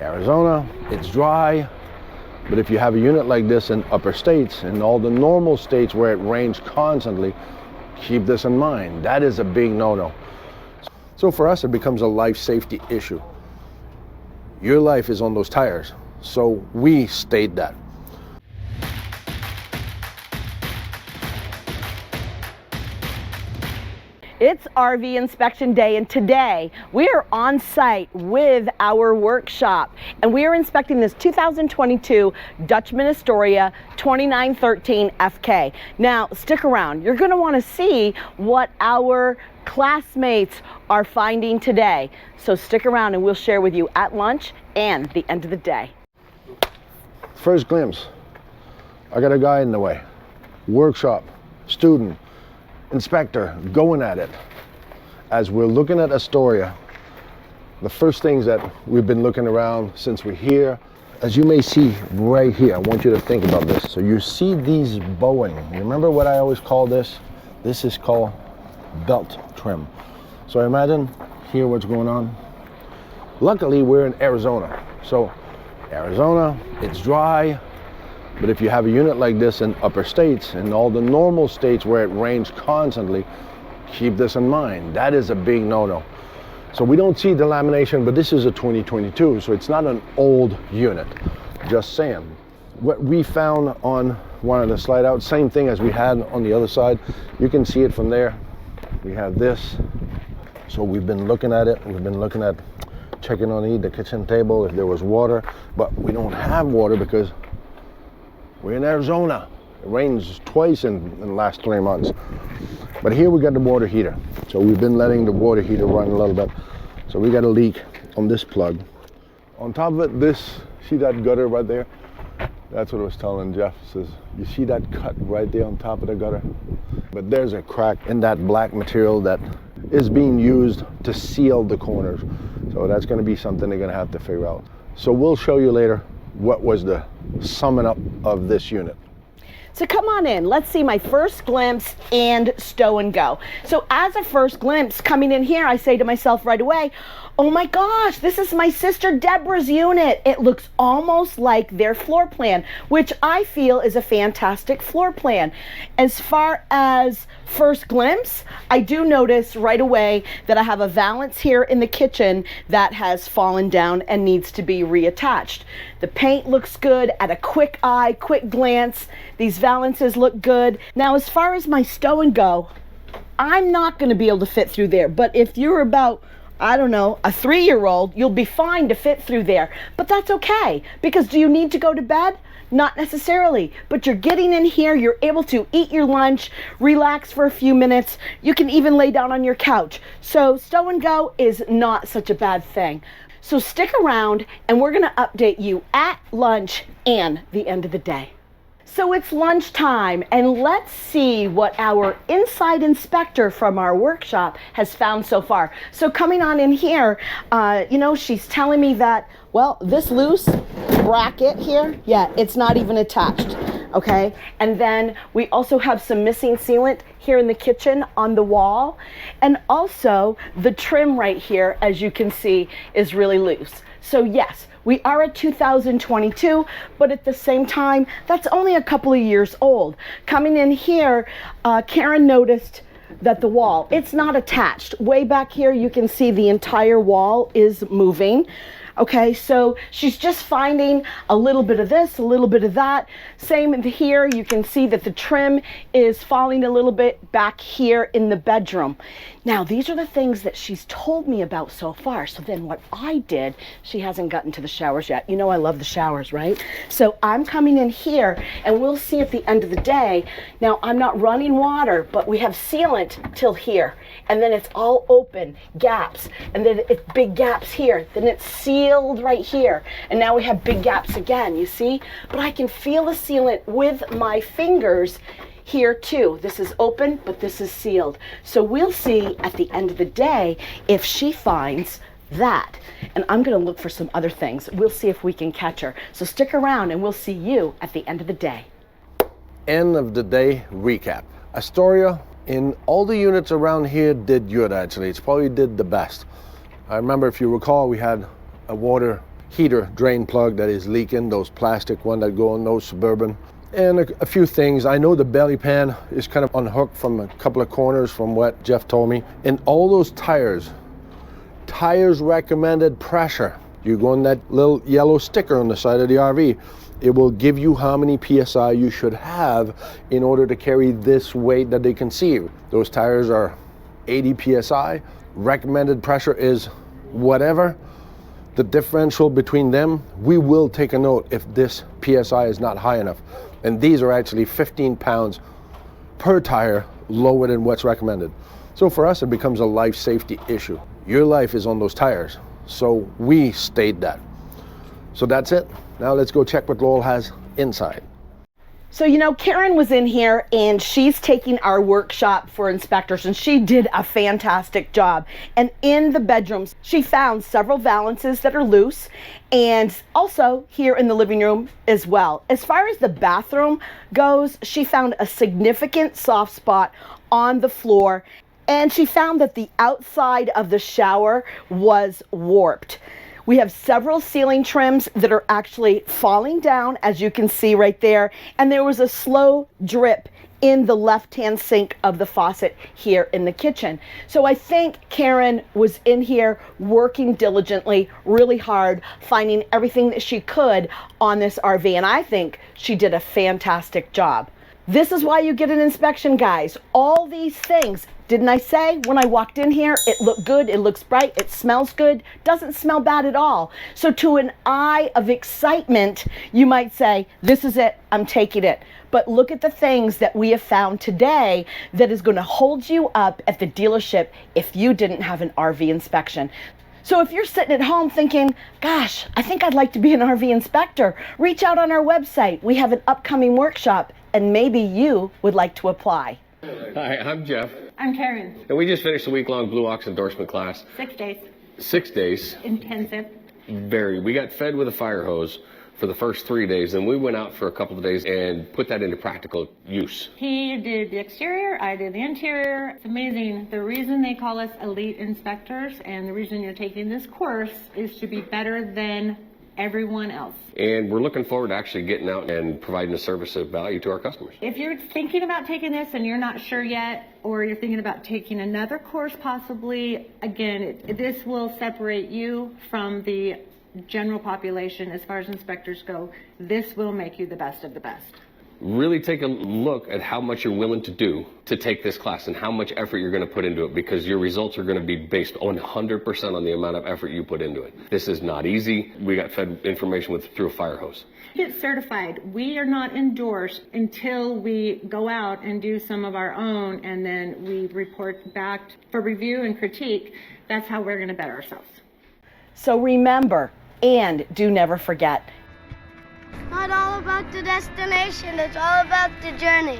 Arizona, it's dry, but if you have a unit like this in upper states, in all the normal states where it rains constantly, keep this in mind. That is a big no-no. So for us, it becomes a life safety issue. Your life is on those tires, so we state that. It's RV inspection day, and today we are on site with our workshop, and we are inspecting this 2022 Dutchman Astoria 2913 FK. Now stick around, you're going to want to see what our classmates are finding today. So stick around and we'll share with you at lunch and the end of the day. First glimpse, I got a guy in the way. Workshop, student, inspector, going at it. As we're looking at Astoria, the first things that we've been looking around since we're here, as you may see right here, I want you to think about this. So you see these bowing. You remember what I always call this? This is called belt trim. So imagine here what's going on. Luckily, we're in Arizona. So Arizona, it's dry, but if you have a unit like this in upper states, in all the normal states where it rains constantly, keep this in mind. That is a big no-no. So we don't see the lamination, but this is a 2022, so it's not an old unit. Just saying. What we found on one of the slide out, same thing as we had on the other side. You can see it from there. We have this. So we've been looking at it. We've been looking at checking on the kitchen table if there was water, but we don't have water because we're in Arizona. It rains twice in the last 3 months. But here we got the water heater. So we've been letting the water heater run a little bit. So we got a leak on this plug. On top of it, see that gutter right there? That's what I was telling Jeff. Says, you see that cut right there on top of the gutter? But there's a crack in that black material that is being used to seal the corners. So that's gonna be something they're gonna have to figure out. So we'll show you later what was the summing up of this unit. So come on in, let's see my first glimpse and stow and go. So as a first glimpse coming in here, I say to myself right away, oh my gosh, this is my sister Deborah's unit. It looks almost like their floor plan, which I feel is a fantastic floor plan. As far as first glimpse, I do notice right away that I have a valance here in the kitchen that has fallen down and needs to be reattached. The paint looks good at a quick eye, quick glance. These valances look good. Now, as far as my stow and go, I'm not going to be able to fit through there, but if you're about, I don't know, a 3-year-old, you'll be fine to fit through there. But that's okay, because do you need to go to bed? Not necessarily, but you're getting in here, you're able to eat your lunch, relax for a few minutes. You can even lay down on your couch. So stow and go is not such a bad thing. So stick around and we're gonna update you at lunch and the end of the day. So it's lunchtime, and let's see what our inside inspector from our workshop has found so far. So coming on in here, she's telling me that, well, this loose bracket here, yeah, it's not even attached, okay? And then we also have some missing sealant here in the kitchen on the wall. And also the trim right here, as you can see, is really loose. So yes, we are at 2022, but at the same time, that's only a couple of years old. Coming in here, Karen noticed that the wall, it's not attached. Way back here, you can see the entire wall is moving. Okay, so she's just finding a little bit of this, a little bit of that. Same here, you can see that the trim is falling a little bit back here in the bedroom. Now, these are the things that she's told me about so far. So then what I did, she hasn't gotten to the showers yet. You know I love the showers, right? So I'm coming in here and we'll see at the end of the day. Now, I'm not running water, but we have sealant till here. And then it's all open, gaps. And then it's big gaps here. Then it's sealed right here. And now we have big gaps again, you see? But I can feel the sealant with my fingers here too. This is open, but this is sealed. So we'll see at the end of the day if she finds that. And I'm gonna look for some other things. We'll see if we can catch her. So stick around and we'll see you at the end of the day. End of the day recap. Astoria, in all the units around here, did good actually. It's probably did the best. I remember, if you recall, we had a water heater drain plug that is leaking, those plastic one that go on those Suburban. And a few things. I know the belly pan is kind of unhooked from a couple of corners from what Jeff told me. And all those tires recommended pressure. You go on that little yellow sticker on the side of the RV. It will give you how many PSI you should have in order to carry this weight that they conceive. Those tires are 80 PSI. Recommended pressure is whatever. The differential between them, we will take a note if this PSI is not high enough. And these are actually 15 pounds per tire lower than what's recommended. So for us, it becomes a life safety issue. Your life is on those tires. So we state that. So that's it. Now let's go check what Lowell has inside. So, you know, Karen was in here and she's taking our workshop for inspectors, and she did a fantastic job. And in the bedrooms, she found several valances that are loose, and also here in the living room as well. As far as the bathroom goes, she found a significant soft spot on the floor, and she found that the outside of the shower was warped. We have several ceiling trims that are actually falling down, as you can see right there. And there was a slow drip in the left-hand sink of the faucet here in the kitchen. So I think Karen was in here working diligently, really hard, finding everything that she could on this RV. And I think she did a fantastic job. This is why you get an inspection, guys. All these things. Didn't I say when I walked in here, it looked good, it looks bright, it smells good, doesn't smell bad at all. So to an eye of excitement, you might say, this is it, I'm taking it. But look at the things that we have found today that is going to hold you up at the dealership if you didn't have an RV inspection. So if you're sitting at home thinking, gosh, I think I'd like to be an RV inspector, reach out on our website. We have an upcoming workshop and maybe you would like to apply. Hi, I'm Jeff. I'm Karen. And we just finished a week-long Blue Ox endorsement class. 6 days. 6 days. Intensive. We got fed with a fire hose for the first 3 days, and we went out for a couple of days and put that into practical use. He did the exterior, I did the interior. It's amazing. The reason they call us elite inspectors and the reason you're taking this course is to be better than everyone else. And we're looking forward to actually getting out and providing a service of value to our customers. If you're thinking about taking this and you're not sure yet, or you're thinking about taking another course possibly, again, this will separate you from the general population as far as inspectors go. This will make you the best of the best. Really take a look at how much you're willing to do to take this class and how much effort you're going to put into it, because your results are going to be based on 100% on the amount of effort you put into it. This is not easy. We got fed information through a fire hose. Get certified. We are not endorsed until we go out and do some of our own, and then we report back for review and critique. That's how we're going to better ourselves. So remember, and do never forget, Not all about the destination, it's all about the journey.